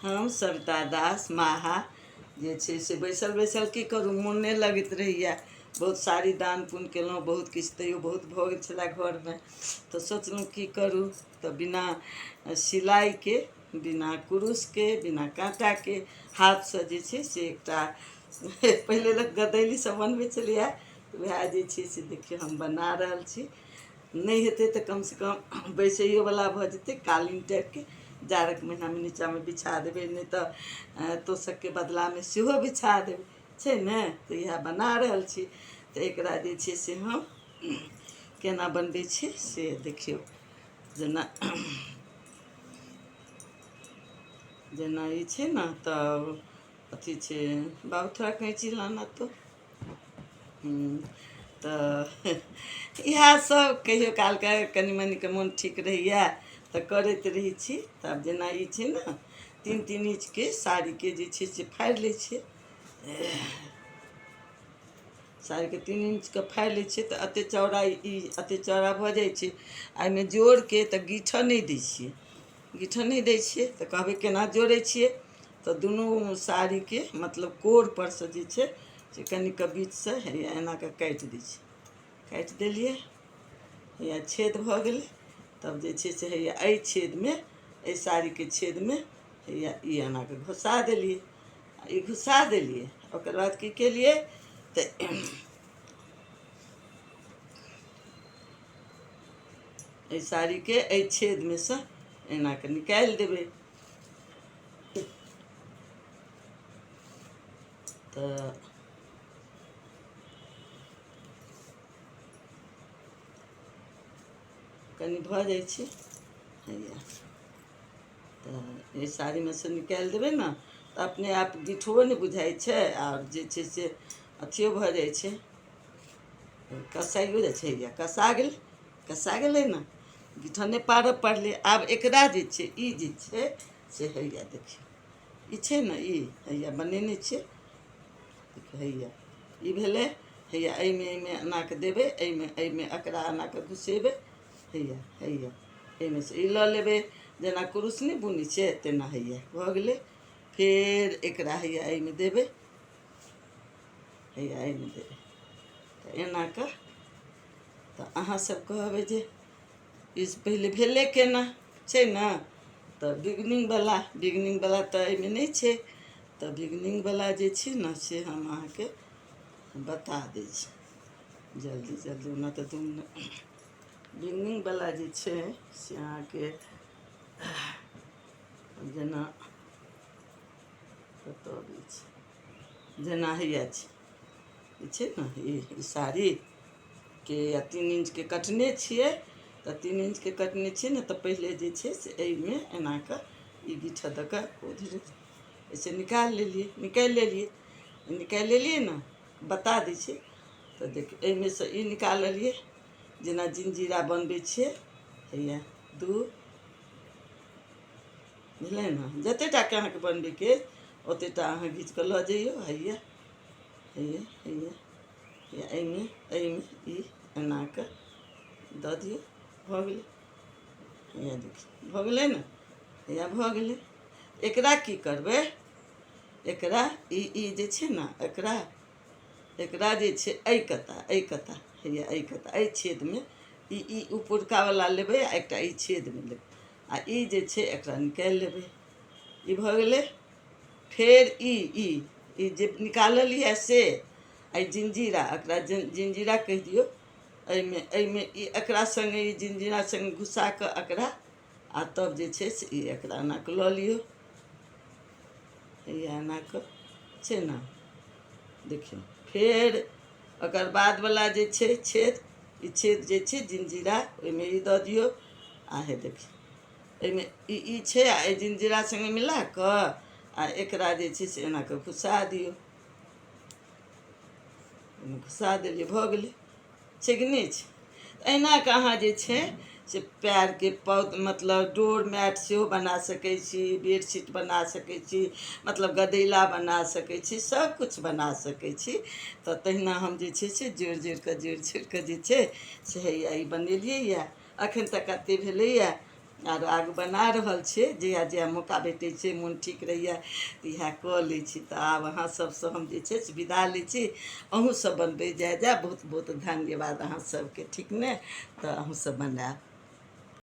हम सविता दास माहा जे छै से बैसल बैसल की करूँ, मोन नहि लगैत रहैए। बहुत साड़ी दान पुण्य केलहुँ, बहुत किछु, तैयो बहुत भऽ गेल छलए घरमे। तऽ सोचलहुँ की करूँ, तऽ बिना सिलाइके, बिना कुरूसके, बिना काँटाके हाथसँ जे छै से एकटा पहिले गदैली सब बनबै छलियै, वएह जे छै से देखियौ हम बना रहल छी। नहीं हेतै तऽ कमसँ कम बैसैयोवला भऽ जेतै, कालीन टाइपके जाड़क महीनामे नीचाँमे बिछा देबै, नहि तऽ तोशकके बदलामे सेहो बिछा देबै, छै ने। तऽ इएह बना रहल छी। तऽ एकरा जे छै से हम केना बनबै छी से देखियौ। जेना जेना ई छै ने, तऽ अथी छै, बाबू थोड़ा कैंची लाना तो। तऽ इएह सब कहियो कालके कनि मनिके मोन ठीक रहैए तऽ करैत रहै छी। तब जेना ई छै ने, 3-3 इंचके साड़ीके जे छै से फाड़ि लै छियै। साड़ीके 3 इंचके फाड़ि लै छियै तऽ एतेक चौड़ा, ई एतेक चौड़ा भऽ जाइ छै। एहिमे जोड़के तऽ गीठऽ नहि दै छियै, गीठऽ नहि दै छियै। तऽ कहबै केना जोड़ै छियै, तऽ दुनू साड़ीके मतलब कोरपरसँ जे छै से कनिके बीचसँ हैया एनाकऽ काटि दै छियै। काटि देलियै, हैया छेद भऽ गेलै। तब जे छै से हैया एहि छेदमे, एहि साड़ीके छेदमे हैया ई एनाकऽ घुसा देलियै। ई घुसा देलियै, ओकर बाद की केलियै तऽ एहि साड़ीके एहि छेदमे सँ एनाकऽ निकालि देबै। तऽ कनि भऽ जाइ छै हैया। तऽ एहि साड़ीमे सँ निकालि देबै ने तऽ अपने आप गिठबो नहि बुझाइ छै, आओर जे छै से अथियो भऽ जाइ छै, कसाइयो जाइ छै। हैया कसा गेलै ने, गिठऽ नहि पारऽ पड़लै। आब एकरा जे छै, ई जे छै से हैया देखियौ, ई छै ने, ई हैया बनेने छियै, देखियौ हैया ई भेलै। हैया एहिमे एनाकऽ देबै, एहिमे एकरा एनाकऽ घुसेबै। हैया एहिमे सँ ई लऽ लेबै, जेना कुरूस नहि बुनै छियै तेना। हैया भऽ गेलै। फेर एकरा हैया एहिमे देबै, हैया एहिमे देबै। तऽ एनाकऽ, तऽ अहाँसभ कहबै जे ई पहिले भेलै केना, छै ने। तऽ बिगनिंगवला तऽ एहिमे नहि छै। तऽ बिगनिंगवला जे छै ने से हम अहाँके बता दै छी जल्दी जल्दी, ओना तऽ 2 मिनट। बिगनिंगवला जे छै से अहाँके जेना कतऽ अबै छै, जेना हैया छै, ई छै ने, ई साड़ीके 3 इंचके कटने छियै। तऽ 3 इंचके कटने छियै ने, तऽ पहिले जे छै से एहिमे एनाकऽ ई गिठऽ दऽ कऽ ऐसे निकालि लेलियै ने। बता दै छी, तऽ देखियौ एहिमे सँ ई निकाललियै, जेना जिंजीरा बनबै छियै। हैया 2 बुझलै ने, जतेक टाके अहाँके बनबैके ओतेक टा अहाँ घीच कऽ लऽ जइयौ। हैया एहिमे ई एनाकऽ दऽ दियौ, भऽ गेलै। हैया देखियौ भऽ गेलै ने, हैया भऽ गेलै। एकरा की करबै, एकरा ई जे छै ने, एकरा जे छै एहि कता हैया एहि छेदमे ई ऊपरकावला लेबै, आ एकटा ई छेदमे लेबै, आ ई जे छै एकरा निकालि लेबै। ई भऽ गेलै। फेर ई जे निकाललियै से, एहि जिंजीरा, एकरा जिंजीरा कहि दियौ। एहिमे ई एकरा सङ्गे, ई जिंजीरा सङ्गे घुसा कऽ एकरा, आ तब जे छै से ई एकरा एनाकऽ लऽ लियौ। हैया एनाकऽ छै ने, देखियौ। फेर ओकर बादवला जे छै छेद, ई छेद जे छै जिंजीरा, ओहिमे ई दऽ दियौ। आ हे देखियौ एहिमे ई छै, आ एहि जिंजीरा सङ्गे मिला कऽ आ एकरा जे छै से एनाकऽ घुसा दियौ। घुसा देलियै, भऽ गेलै, छै कि नहि छै। अहिना कऽ अहाँ जे छै से पैरके मतलब डोर मैट सेहो बना सकै छी, बेडशीट बना सकै छी, मतलब गदैला बना सकै छी, सबकिछु बना सकै छी। तऽ तहिना हम जे छै से जोड़ि कऽ जे छै से हैया ई बनेलियै यऽ। एखन तक कतेक भेलैए, आर आग बना रहल छै, जहिया जहिया मौका भेटै छै, मोन ठीक रहैया तऽ इएह कऽ लै छी। तऽ आब अहाँ सबसँ हम जे छै से विदा लै छी। अहूँ सब बनबै जाय बहुत बहुत धन्यवाद अहाँ सबके, ठीक ने? तऽ अहूँ सब बनाएब।